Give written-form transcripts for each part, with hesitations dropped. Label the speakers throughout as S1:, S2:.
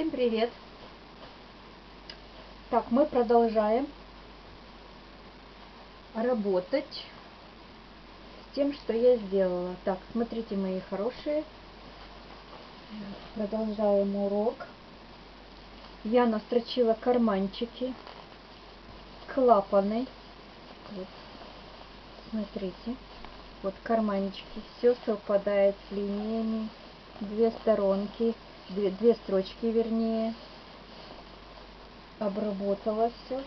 S1: Всем привет! Так, мы продолжаем работать с тем, что я сделала. Так, смотрите, мои хорошие. Продолжаем урок. Я настрочила карманчики, клапаны. Вот, смотрите, вот карманчики. Все совпадает с линиями. Две сторонки, две строчки, вернее. Обработала все,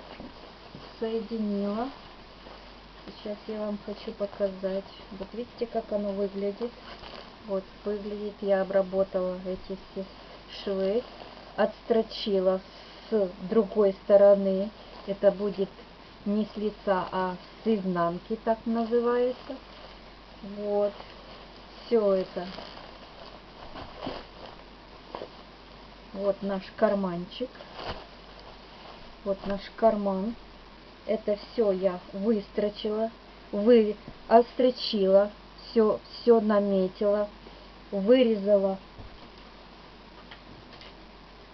S1: соединила. Сейчас я вам хочу показать. Вот видите, как оно выглядит. Вот выглядит. Я обработала эти все швы, отстрочила с другой стороны. Это будет не с лица, а с изнанки, так называется. Вот все это. Вот наш карманчик. Вот наш карман. Это все я выстрочила, отстрочила, все наметила, вырезала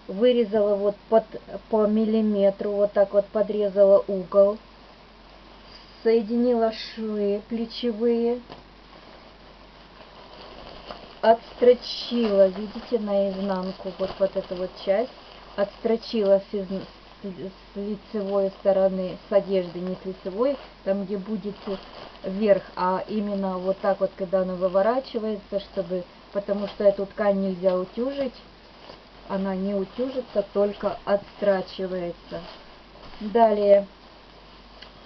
S1: вот по миллиметру, вот так вот подрезала угол, соединила швы плечевые, отстрочила, видите, наизнанку вот эту вот часть, отстрочила с лицевой стороны, с одежды, не с лицевой, там где будет вверх, а именно вот так вот, когда она выворачивается, чтобы, потому что эту ткань нельзя утюжить, она не утюжится, только отстрачивается. Далее,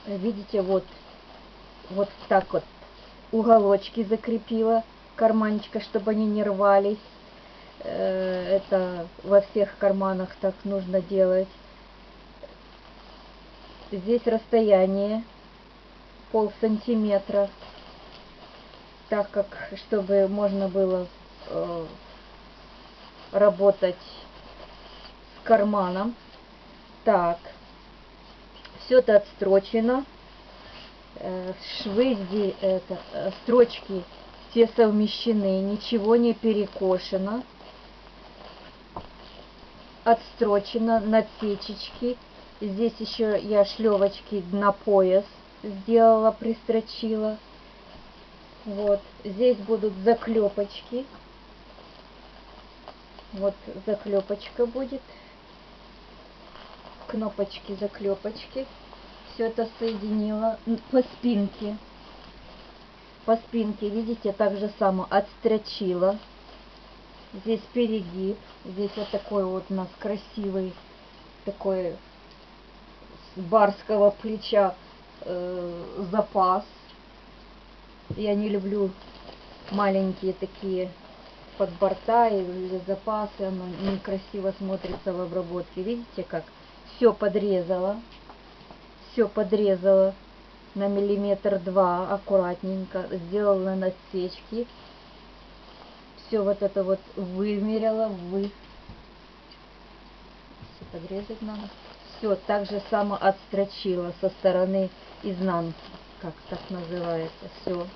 S1: видите, вот так вот уголочки закрепила карманчика, чтобы они не рвались. Это во всех карманах так нужно делать. Здесь расстояние полсантиметра, так как чтобы можно было работать с карманом. Так, все это отстрочено. Швы здесь, строчки все совмещены, ничего не перекошено. Отстрочено, надсечечки. Здесь еще я шлевочки на пояс сделала, пристрочила. Вот здесь будут заклепочки. Вот заклепочка будет. Кнопочки, заклепочки. Все это соединила по спинке. По спинке, видите, так же само отстрочила. Здесь перегиб. Здесь вот такой вот у нас красивый, такой с барского плеча запас. Я не люблю маленькие такие подборта или запасы, оно некрасиво смотрится в обработке. Видите, как все подрезала на миллиметр-два аккуратненько, сделала насечки, все вот это вот вымерила, подрезать надо. Все так же само отстрочила со стороны изнанки, как так называется. Все,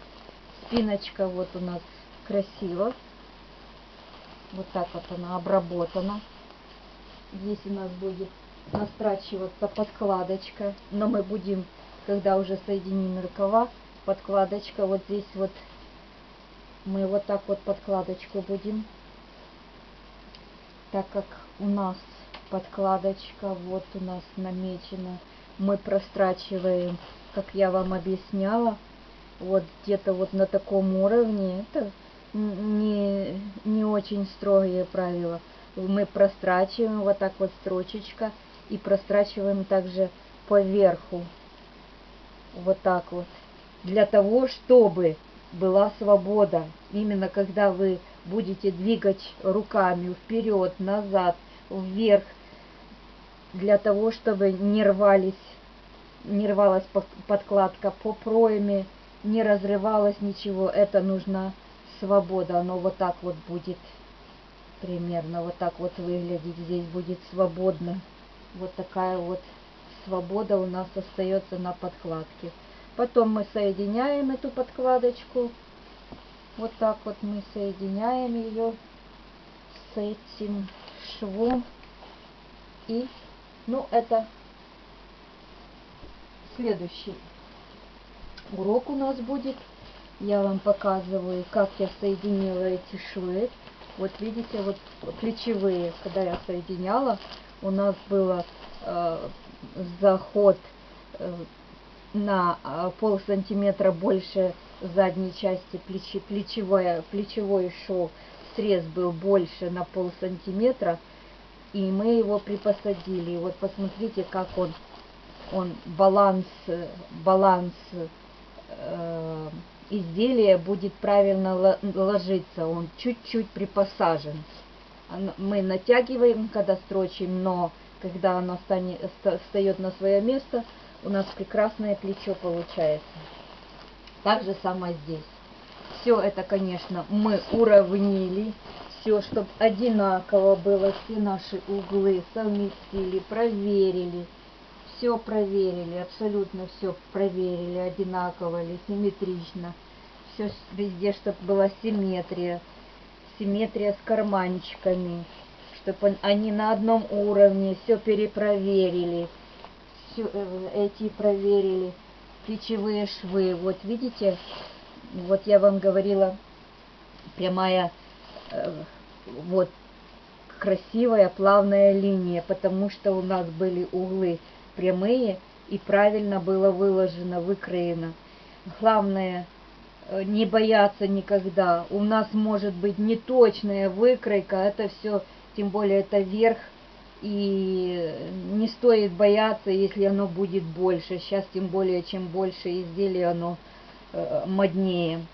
S1: спиночка вот у нас красиво, вот так вот она обработана. Здесь у нас будет настрачиваться подкладочка, но мы будем, когда уже соединим рукава, подкладочка вот здесь вот, мы вот так вот подкладочку будем, так как у нас подкладочка вот у нас намечена, мы прострачиваем, как я вам объясняла, вот где-то вот на таком уровне. Это не очень строгие правила. Мы прострачиваем вот так вот строчечка и прострачиваем также по верху, вот так вот, для того, чтобы была свобода. Именно когда вы будете двигать руками вперед, назад, вверх, для того, чтобы не рвалась подкладка по пройме, не разрывалось ничего. Это нужна свобода. Оно вот так вот будет примерно, вот так вот выглядеть. Здесь будет свободно. Вот такая вот свобода у нас остается на подкладке. Потом мы соединяем эту подкладочку. Вот так вот мы соединяем ее с этим швом. И, ну, это следующий урок у нас будет. Я вам показываю, как я соединила эти швы. Вот видите, вот плечевые, когда я соединяла, у нас было заход на полсантиметра больше задней части плечевой шов, срез был больше на полсантиметра, и мы его припосадили. И вот посмотрите, как он баланс изделия будет правильно ложиться, он чуть-чуть припосажен. Мы натягиваем, когда строчим, но когда оно встает на свое место, у нас прекрасное плечо получается. Так же самое здесь. Все это, конечно, мы уравнили, все, чтобы одинаково было, все наши углы совместили, проверили. Все проверили, абсолютно все проверили, одинаково ли, симметрично. Все везде, чтобы была симметрия. Симметрия с карманчиками, чтобы они на одном уровне, все перепроверили. Все эти проверили. Плечевые швы, вот видите, вот я вам говорила, прямая, вот красивая плавная линия, потому что у нас были углы прямые, и правильно было выложено, выкроено. Главное, не бояться никогда. У нас может быть неточная выкройка, это все, тем более это верх, и не стоит бояться, если оно будет больше. Сейчас тем более, чем больше изделий, оно моднее.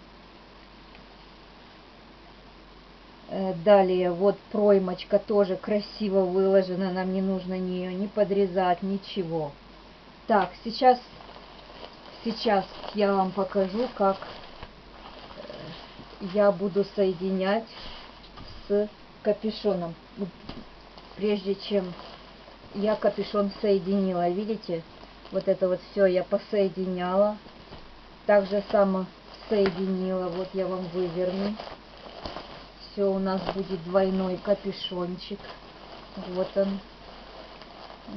S1: Далее, вот проймочка тоже красиво выложена, нам не нужно ее не подрезать, ничего. Так, сейчас я вам покажу, как я буду соединять с капюшоном. Прежде чем я капюшон соединила, видите, вот это вот все я посоединяла. Так же само соединила, вот я вам выверну. Все, у нас будет двойной капюшончик. Вот он,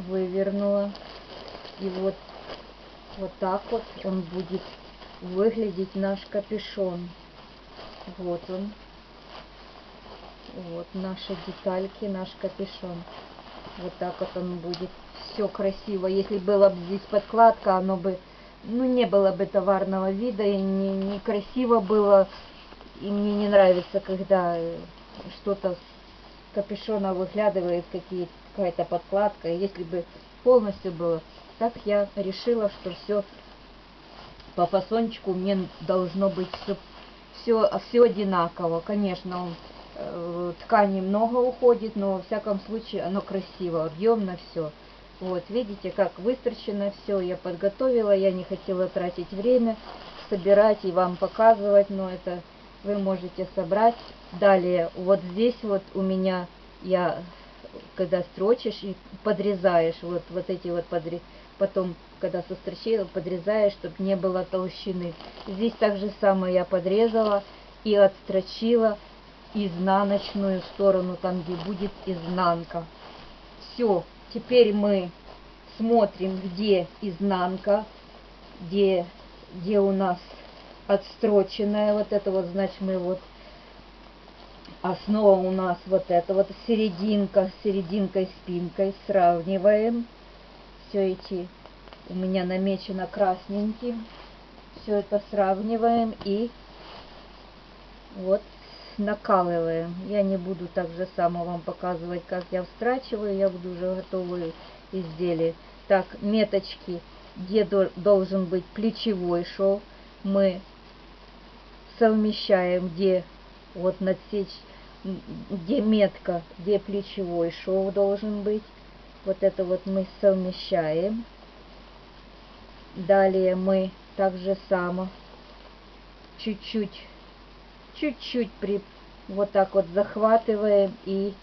S1: вывернула. И вот так вот он будет выглядеть, наш капюшон. Вот он. Вот наши детальки, наш капюшон. Вот так вот он будет. Все красиво. Если была бы здесь подкладка, оно бы, ну, не было бы товарного вида и не красиво было. И мне не нравится, когда что-то с капюшона выглядывает, какая-то подкладка. Если бы полностью было, так я решила, что все по фасончику мне должно быть все одинаково. Конечно, ткани много уходит, но во всяком случае оно красиво, объемно все. Вот, видите, как выстрочено все, я подготовила, я не хотела тратить время, собирать и вам показывать, но это вы можете собрать. Далее, вот здесь вот у меня, когда строчишь и подрезаешь, вот эти вот потом, когда сострочила, подрезаешь, чтобы не было толщины. Здесь так же самое я подрезала и отстрочила изнаночную сторону, там где будет изнанка. Все, теперь мы смотрим, где изнанка, где у нас отстроченная, вот это вот, значит, мы вот основа у нас вот это вот серединка с серединкой, спинкой сравниваем. Все эти у меня намечено красненьким. Все это сравниваем и вот накалываем. Я не буду так же само вам показывать, как я встрачиваю, я буду уже готовые изделия. Так, меточки, где должен быть плечевой шов, мы совмещаем, где вот надсечь, где метка, где плечевой шов должен быть. Вот это вот мы совмещаем. Далее мы так же само чуть-чуть вот так вот захватываем и